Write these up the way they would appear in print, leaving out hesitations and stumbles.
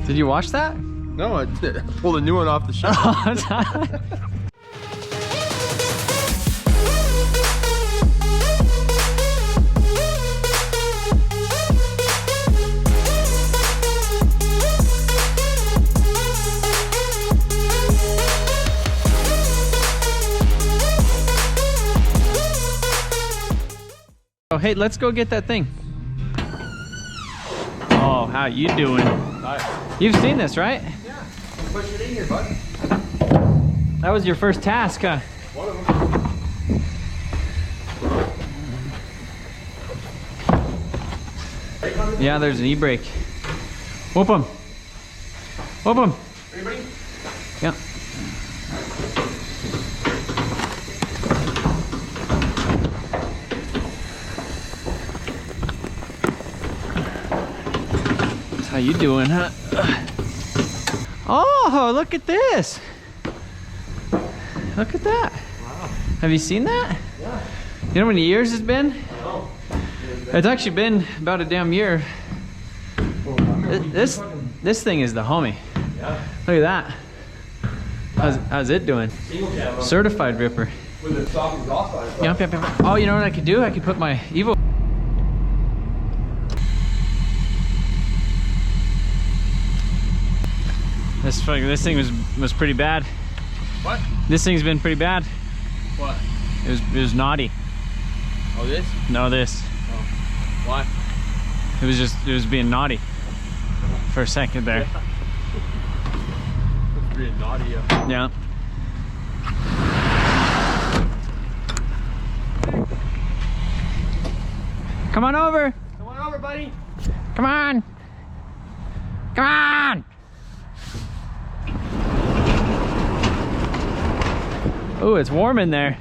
Did you watch that? No, I did. I pulled a new one off the shelf. Oh, hey, let's go get that thing. Oh, how you doing? Hi. You've seen this, right? Yeah. Push it in here, bud. That was your first task, huh? One of them. Yeah, there's an e-brake. Whoop him. Whoop him. Anybody? Yeah. How you doing, huh? Oh, look at this. Look at that. Wow. Have you seen that? Yeah. You know how many years it's been? Oh. It's actually been about a damn year. Well, This thing is the homie. Yeah. Look at that. How's it doing? Single camera. Certified ripper. With a soft exhaust on it. Yep, yep, yep. Oh, you know what I could do? I could put my Evo. This thing was pretty bad. What? This thing's been pretty bad. What? It was naughty. Oh, this? No, this. Oh. Why? It was being naughty for a second there. It's pretty naughty, yeah. Yeah. Come on over. Come on over, buddy. Come on. Come on. Oh, it's warm in there.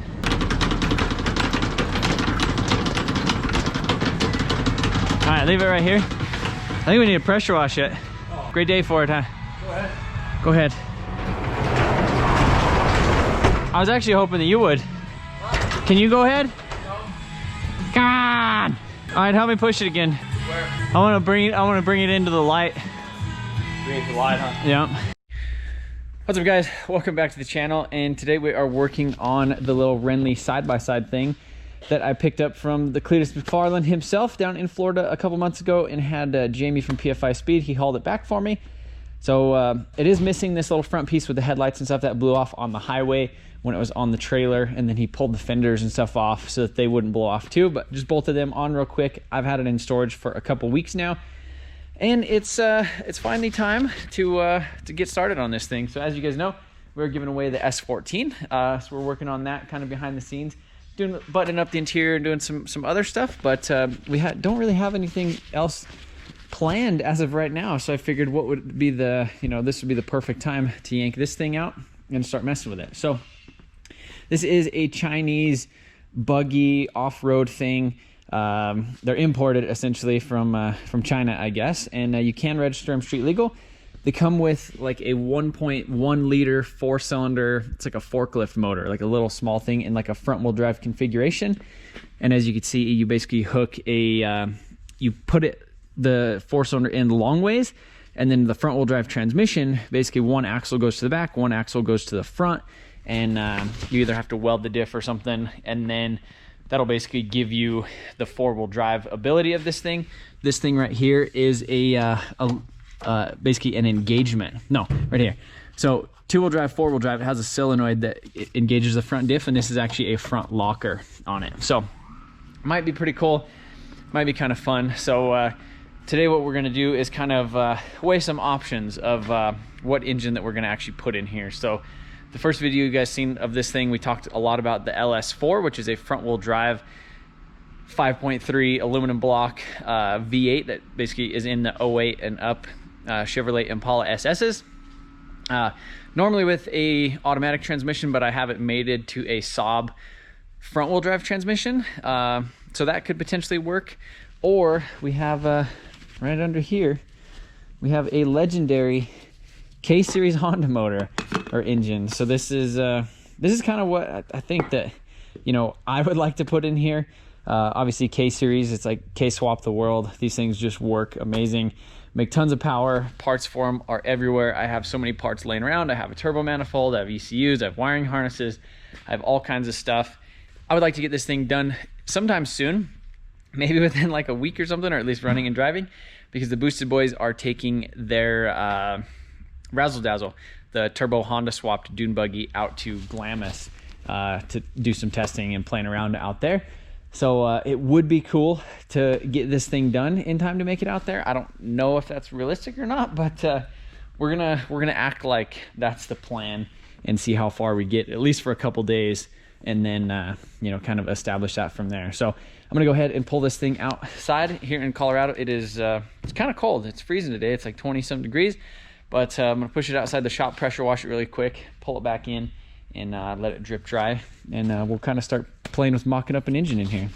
All right, leave it right here. I think we need to pressure wash it. Oh. Great day for it, huh? Go ahead. Go ahead. I was actually hoping that you would. What? Can you go ahead? No. Come on. All right, help me push it again. Where? I want to bring it into the light. Bring it to light, huh? Yeah. What's up, guys? Welcome back to the channel, and today we are working on the little Renli side-by-side thing that I picked up from the Cleetus McFarlands himself down in Florida a couple months ago, and had Jamie from PFI Speed. He hauled it back for me. So it is missing this little front piece with the headlights and stuff that blew off on the highway when it was on the trailer, and then he pulled the fenders and stuff off so that they wouldn't blow off too, but just bolted them on real quick. I've had it in storage for a couple weeks now, and it's finally time to get started on this thing. So as you guys know, we're giving away the S14, so we're working on that kind of behind the scenes, buttoning up the interior and doing some other stuff, but we don't really have anything else planned as of right now. So I figured what would be the, this would be the perfect time to yank this thing out and start messing with it. So this is a Chinese buggy off-road thing. They're imported essentially from China, I guess, and you can register them street legal. They come with like a 1.1 liter 4-cylinder. It's like a forklift motor, like a little small thing in like a front wheel drive configuration. And as you can see, you basically hook you put the 4-cylinder in long ways, and then the front wheel drive transmission, basically one axle goes to the back, one axle goes to the front, and you either have to weld the diff or something, and then that'll basically give you the 4-wheel drive ability of this thing. This thing right here is basically an engagement. No, right here. So 2-wheel drive, 4-wheel drive, it has a solenoid that engages the front diff, and this is actually a front locker on it. So might be pretty cool, might be kind of fun. So today what we're gonna do is kind of weigh some options of what engine that we're gonna actually put in here. So the first video you guys seen of this thing, we talked a lot about the Ls4, which is a front wheel drive 5.3 aluminum block V8 that basically is in the 08 and up Chevrolet Impala SSs. Normally with a automatic transmission, but I have it mated to a Saab front wheel drive transmission. So that could potentially work. Or we have right under here, we have a legendary K-Series Honda motor or engine. So this is kind of what I think that, I would like to put in here. Obviously K-Series, it's like K-Swap the world. These things just work amazing. make tons of power. Parts for them are everywhere. I have so many parts laying around. I have a turbo manifold, I have ECUs, I have wiring harnesses, I have all kinds of stuff. I would like to get this thing done sometime soon, maybe within like a week or something, or at least running and driving, because the Boosted Boys are taking their Razzle Dazzle, the turbo Honda swapped dune buggy, out to Glamis to do some testing and playing around out there. So it would be cool to get this thing done in time to make it out there. I don't know if that's realistic or not, but we're gonna act like that's the plan and see how far we get, at least for a couple days, and then you know, kind of establish that from there. So I'm gonna go ahead and pull this thing outside here in Colorado. It is it's kind of cold. It's freezing today. It's like 20-some degrees, but I'm gonna push it outside the shop, pressure wash it really quick, pull it back in, and let it drip dry, and we'll kind of start playing with mocking up an engine in here.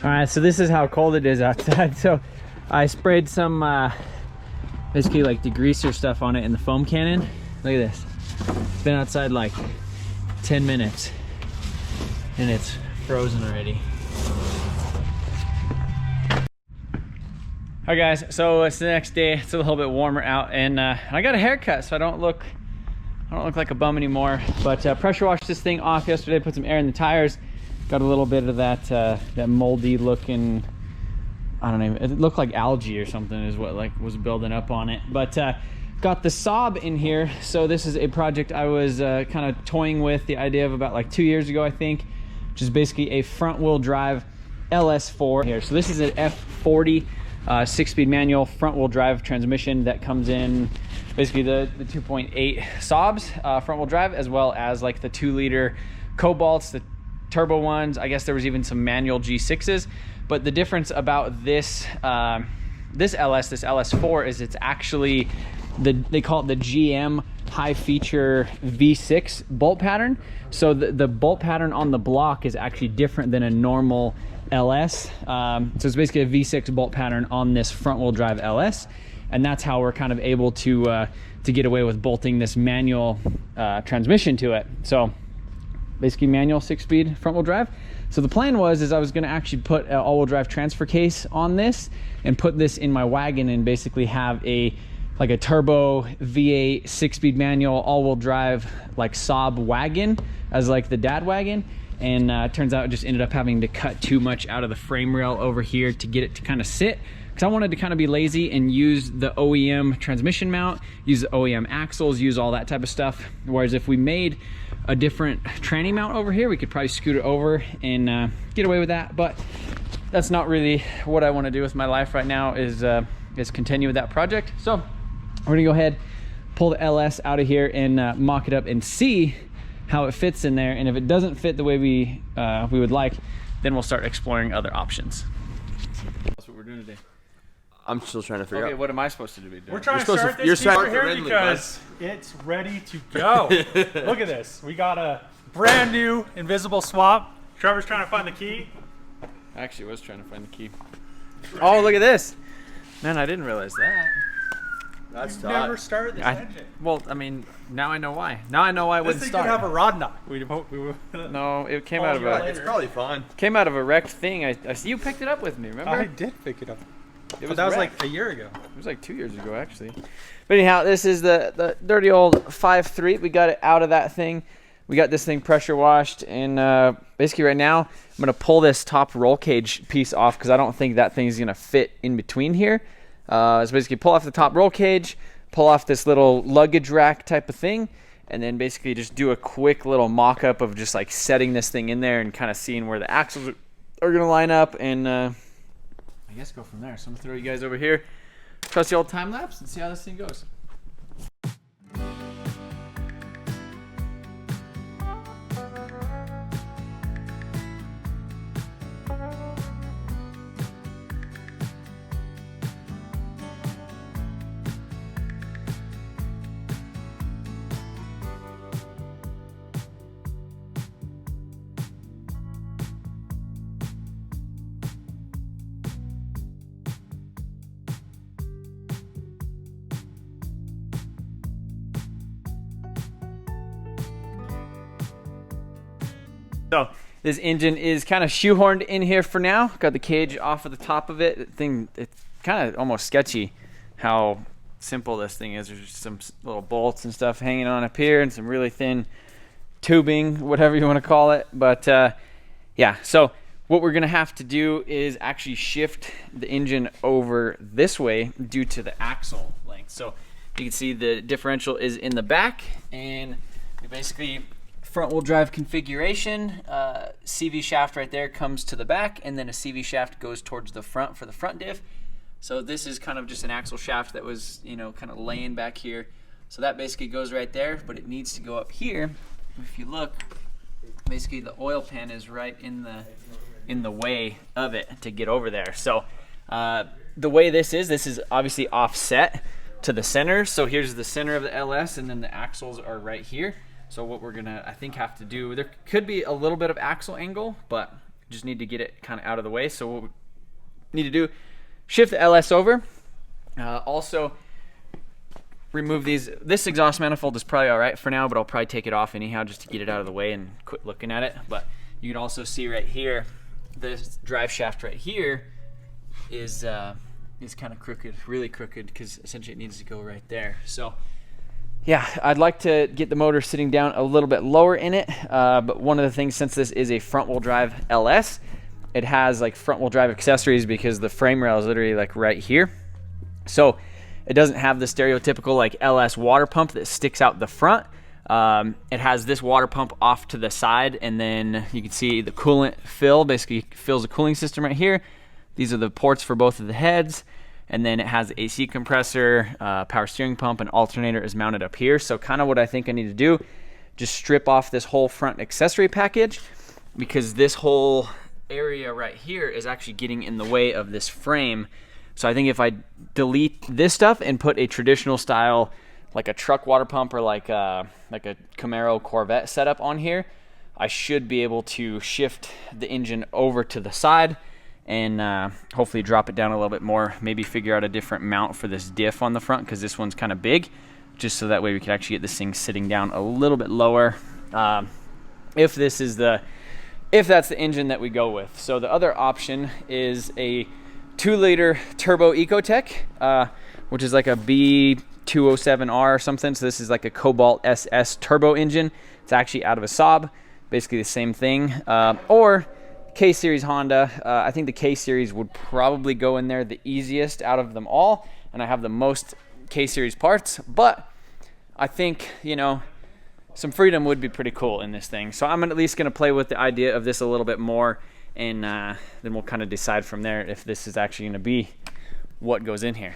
All right, so this is how cold it is outside. So I sprayed some basically like degreaser stuff on it in the foam cannon. Look at this. It's been outside like 10 minutes and it's frozen already. All right guys, so it's the next day. It's a little bit warmer out, and I got a haircut, so I don't look like a bum anymore. But pressure washed this thing off yesterday, put some air in the tires, got a little bit of that moldy looking, I don't know, it looked like algae or something is what like was building up on it. But got the Saab in here. So this is a project I was kind of toying with the idea of about like 2 years ago, I think, which is basically a front wheel drive Ls4 here. So this is an F40 6-speed manual front wheel drive transmission that comes in basically the 2.8 Saabs front wheel drive, as well as like the 2-liter Cobalts, the turbo ones. I guess there was even some manual G6s. But the difference about this this Ls4 is it's actually they call it the GM high feature V6 bolt pattern. So the bolt pattern on the block is actually different than a normal LS. So it's basically a V6 bolt pattern on this front wheel drive LS, and that's how we're kind of able to get away with bolting this manual transmission to it. So basically manual 6-speed front wheel drive. So the plan was I was going to actually put an all-wheel drive transfer case on this and put this in my wagon and basically have like a turbo V8 6-speed manual all-wheel drive like Saab wagon as like the dad wagon. And turns out it just ended up having to cut too much out of the frame rail over here to get it to kind of sit, because I wanted to kind of be lazy and use the OEM transmission mount, use the OEM axles, use all that type of stuff. Whereas if we made a different tranny mount over here, we could probably scoot it over and get away with that. But that's not really what I want to do with my life right now, is continue with that project. So we're gonna go ahead, pull the LS out of here and mock it up and see how it fits in there. And if it doesn't fit the way we would like, then we'll start exploring other options. That's what we're doing today. I'm still trying to figure out. Okay, what am I supposed to be doing? We're trying to start this piece right here Renli, because it's ready to go. Look at this. We got a brand new invisible swap. Trevor's trying to find the key. I actually was trying to find the key. Oh, look at this. Man, I didn't realize that. That's You've never started this engine. Well, I mean, now I know why. Now I know why it This wouldn't thing start. could have a rod knot. No, it came Oh, out of you're a right. It's probably fine. came out of a wrecked thing. I see you picked it up with me. Remember? I did pick it up. It But that was wrecked. like a year ago. It was like 2 years ago, actually. But anyhow, this is the dirty old 5.3. We got it out of that thing. We got this thing pressure washed, and basically right now I'm gonna pull this top roll cage piece off because I don't think that thing's gonna fit in between here. So basically pull off the top roll cage, pull off this little luggage rack type of thing, and then basically just do a quick little mock-up of just like setting this thing in there and kind of seeing where the axles are gonna line up, and I guess go from there. So I'm gonna throw you guys over here, trust the old time lapse, and see how this thing goes. So this engine is kind of shoehorned in here for now. Got the cage off of the top of it. The thing, it's kind of almost sketchy how simple this thing is. There's just some little bolts and stuff hanging on up here and some really thin tubing, whatever you want to call it. But yeah, so what we're gonna have to do is actually shift the engine over this way due to the axle length. So you can see the differential is in the back, and we basically front wheel drive configuration, CV shaft right there comes to the back, and then a CV shaft goes towards the front for the front diff. So this is kind of just an axle shaft that was, you know, kind of laying back here. So that basically goes right there, but it needs to go up here. If you look, basically the oil pan is right in the way of it to get over there. So the way this is obviously offset to the center. So here's the center of the LS, and then the axles are right here. So what we're gonna, I think, have to do, there could be a little bit of axle angle, but just need to get it kind of out of the way. So what we need to do, shift the LS over. Also remove these. This exhaust manifold is probably all right for now, but I'll probably take it off anyhow just to get it out of the way and quit looking at it. But you can also see right here, this drive shaft right here is kind of crooked, really crooked, because essentially it needs to go right there. So yeah, I'd like to get the motor sitting down a little bit lower in it, but one of the things, since this is a front wheel drive LS, it has like front wheel drive accessories because the frame rail is literally like right here. So it doesn't have the stereotypical like LS water pump that sticks out the front. It has this water pump off to the side, and then you can see the coolant fill, basically fills the cooling system right here. These are the ports for both of the heads. And then it has the AC compressor, power steering pump, and alternator is mounted up here. So kind of what I think I need to do, just strip off this whole front accessory package, because this whole area right here is actually getting in the way of this frame. So I think if I delete this stuff and put a traditional style, like a truck water pump or like a Camaro Corvette setup on here, I should be able to shift the engine over to the side and hopefully drop it down a little bit more, maybe figure out a different mount for this diff on the front, because this one's kind of big, just so that way we can actually get this thing sitting down a little bit lower, if that's the engine that we go with. So the other option is a 2-liter turbo Ecotec, which is like a B207R or something. So this is like a Cobalt SS turbo engine. It's actually out of a Saab, basically the same thing, or K-Series Honda. I think the K-Series would probably go in there the easiest out of them all, and I have the most K-Series parts, but I think, you know, some Freedom would be pretty cool in this thing. So I'm at least going to play with the idea of this a little bit more, and then we'll kind of decide from there if this is actually going to be what goes in here.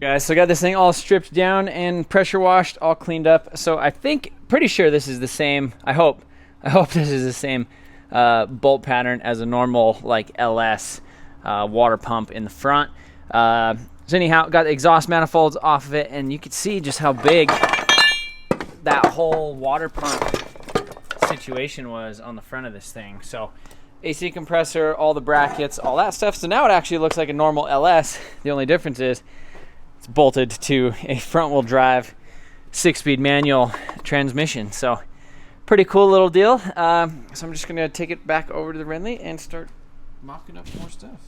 Guys, so I got this thing all stripped down and pressure washed, all cleaned up. So I think, pretty sure this is the same, I hope this is the same bolt pattern as a normal like LS water pump in the front. So anyhow, got the exhaust manifolds off of it, and you can see just how big that whole water pump situation was on the front of this thing. So AC compressor, all the brackets, all that stuff. So now it actually looks like a normal LS. The only difference is it's bolted to a front wheel drive 6-speed manual transmission. So pretty cool little deal. So I'm just gonna take it back over to the Renli and start mocking up more stuff.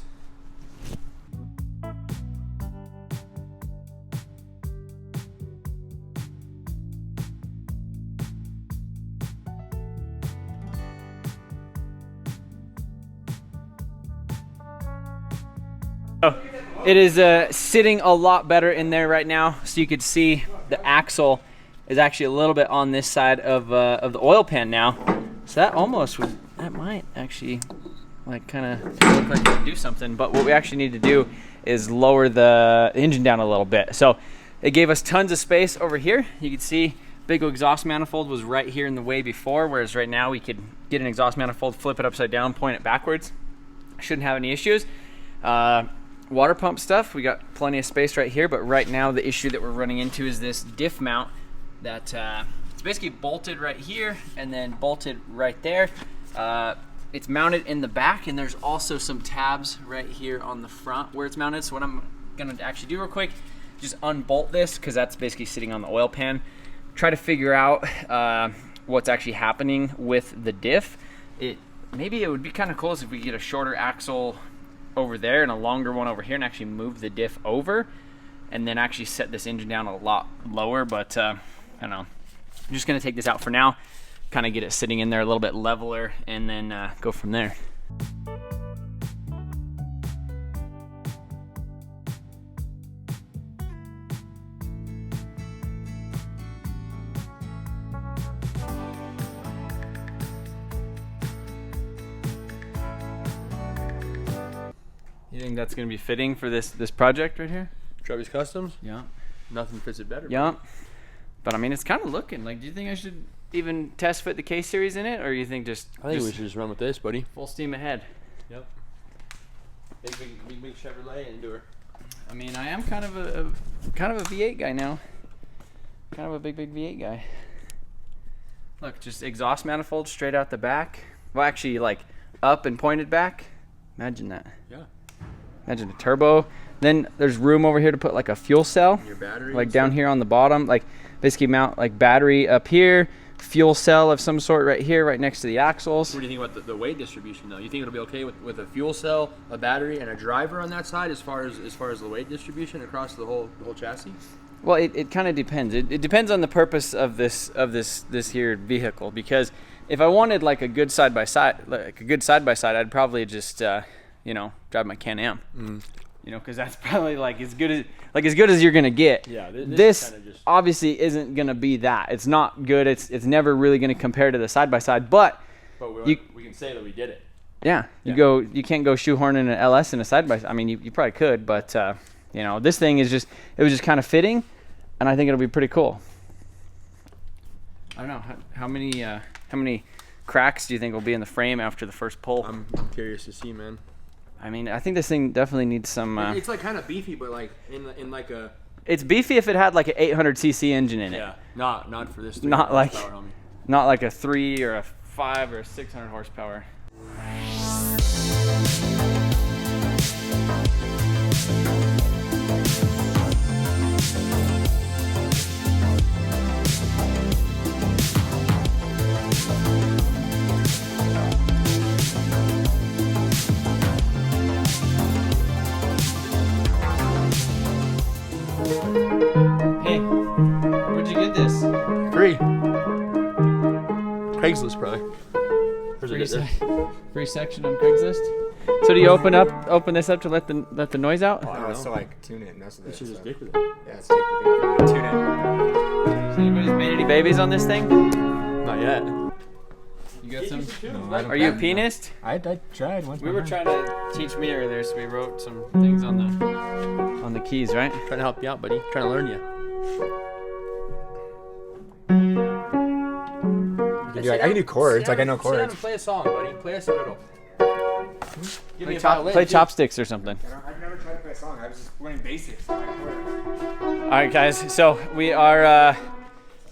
It is sitting a lot better in there right now, so you could see the axle is actually a little bit on this side of the oil pan now. So that might actually like kind of look like it could do something. But what we actually need to do is lower the engine down a little bit. So it gave us tons of space over here. You can see big exhaust manifold was right here in the way before, whereas right now we could get an exhaust manifold, flip it upside down, point it backwards. Shouldn't have any issues. Water pump stuff, we got plenty of space right here, but right now the issue that we're running into is this diff mount that it's basically bolted right here and then bolted right there. It's mounted in the back, and there's also some tabs right here on the front where it's mounted. So what I'm gonna actually do real quick, just unbolt this, because that's basically sitting on the oil pan. Try to figure out what's actually happening with the diff. Maybe it would be kind of cool if we could get a shorter axle over there and a longer one over here and actually move the diff over and then actually set this engine down a lot lower, but I don't know. I'm just gonna take this out for now, kind of get it sitting in there a little bit leveler, and then go from there. You think that's gonna be fitting for this project right here? Trevor's Customs? Yeah. Nothing fits it better. Yeah. But I mean, it's kind of looking like, do you think I should even test fit the K series in it, or you think just I think we should just run with this, buddy. full steam ahead? Yep. Big Chevrolet into her. I mean, I am kind of a V8 guy now. Kind of a big V8 guy. Look, just exhaust manifold straight out the back. Well, actually, like up and pointed back. Imagine that. Yeah. Imagine a turbo. Then there's room over here to put like a fuel cell. Your battery. Like down here on the bottom, like basically mount like battery up here, fuel cell of some sort right here, right next to the axles. What do you think about the weight distribution though? You think it'll be okay with a fuel cell, a battery, and a driver on that side as far as the weight distribution across the whole chassis? Well, it kind of depends. It depends on the purpose of this here vehicle, because if I wanted like a good side by side, I'd probably just drive my Can-Am. Because that's probably like as good as you're gonna get. Yeah, this obviously isn't gonna be that. It's not good. It's never really gonna compare to the side by side. But we can say that we did it. Yeah, you can't go shoehorning an LS in a side by side. I mean, you probably could, but this thing is it was just kind of fitting, and I think it'll be pretty cool. I don't know how many cracks do you think will be in the frame after the first pull? I'm curious to see, man. I mean, I think this thing definitely needs some. It's like kind of beefy, but like in like a. It's beefy if it had like an 800cc engine in it. Yeah, not for this. Not like a 3 or a 5 or a 600 horsepower. Hey, where'd you get this? Free. Craigslist, probably. Free section on Craigslist. So do you open this up to let the noise out? Oh, it's to like tune it. That's You should just stick with it. Yeah, it's take the thing, tune it. Has anybody's made any babies on this thing? Not yet. You got some? No, Are you a pianist? I tried once. We were trying to teach me earlier, so we wrote some things on the keys, right? Trying to help you out, buddy. Trying to learn you. I can do chords. Like I know chords. Sit down and play a song, buddy. Play us a riddle. Give me a Play violin. chopsticks or something. I've never tried to play a song. I was just learning basics. All right, guys. So we are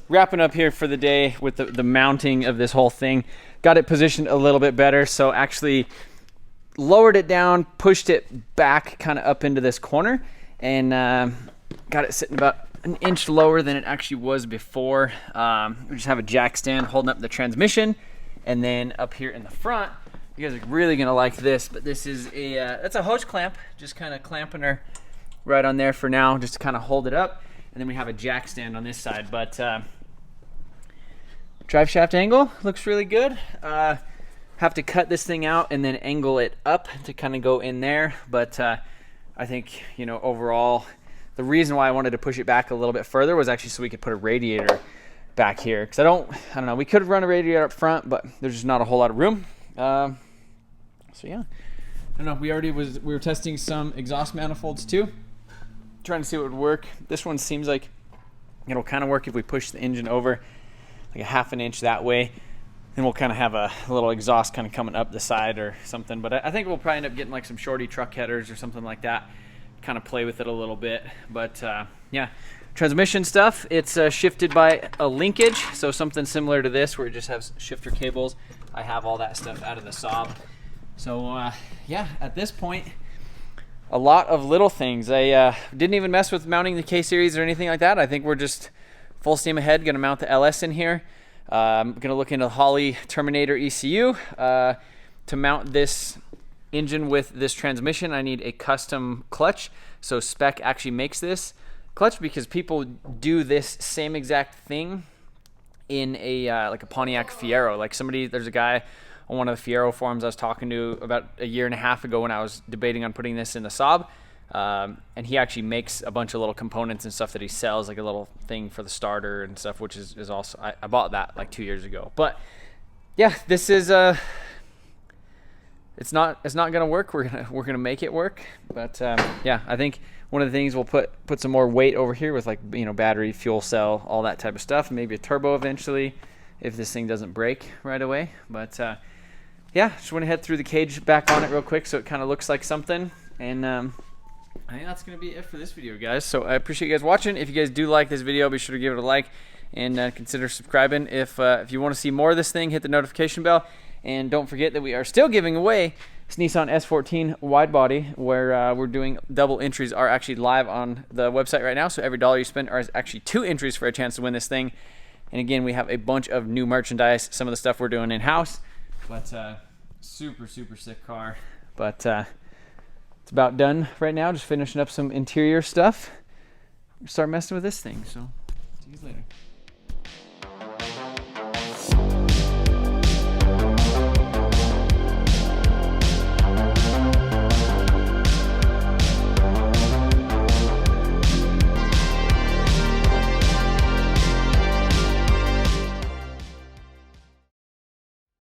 wrapping up here for the day with the mounting of this whole thing. Got it positioned a little bit better. So actually lowered it down, pushed it back kind of up into this corner, and got it sitting about an inch lower than it actually was before. We just have a jack stand holding up the transmission, and then up here in the front, you guys are really gonna like this, but this is that's a hose clamp, just kind of clamping her right on there for now, just to kind of hold it up. And then we have a jack stand on this side, but drive shaft angle looks really good. Have to cut this thing out and then angle it up to kind of go in there, but I think, you know, overall, the reason why I wanted to push it back a little bit further was actually so we could put a radiator back here. Because I don't know, we could run a radiator up front, but there's just not a whole lot of room. So yeah. I don't know, we were testing some exhaust manifolds too, Trying to see what would work. This one seems like it'll kind of work if we push the engine over like a ½ an inch that way. Then we'll kind of have a little exhaust kind of coming up the side or something. But I think we'll probably end up getting like some shorty truck headers or something like that. Kind of play with it a little bit. But yeah, transmission stuff, it's shifted by a linkage. So something similar to this where it just has shifter cables. I have all that stuff out of the Saab. So yeah, at this point, a lot of little things. I didn't even mess with mounting the K-Series or anything like that. I think we're just full steam ahead. Going to mount the LS in here. I'm going to look into the Holley Terminator ECU. To mount this engine with this transmission, I need a custom clutch. So Spec actually makes this clutch because people do this same exact thing in a like a Pontiac Fiero. Like there's a guy on one of the Fiero forums I was talking to about a year and a half ago when I was debating on putting this in the Saab. And he actually makes a bunch of little components and stuff that he sells, like a little thing for the starter and stuff, which is also, I bought that like 2 years ago. But yeah, this is, it's not gonna work. We're gonna make it work. But yeah, I think one of the things we'll put some more weight over here with, like, you know, battery, fuel cell, all that type of stuff, maybe a turbo eventually if this thing doesn't break right away. But yeah, just went ahead, threw the cage back on it real quick so it kind of looks like something. And I think that's going to be it for this video, guys. So I appreciate you guys watching. If you guys do like this video, be sure to give it a like and consider subscribing. If you want to see more of this thing, hit the notification bell. And don't forget that we are still giving away this Nissan S14 wide body, where we're doing double entries are actually live on the website right now. So every dollar you spend is actually 2 entries for a chance to win this thing. And again, we have a bunch of new merchandise, some of the stuff we're doing in-house. But super sick car. But it's about done right now. Just finishing up some interior stuff. Start messing with this thing. So see you later.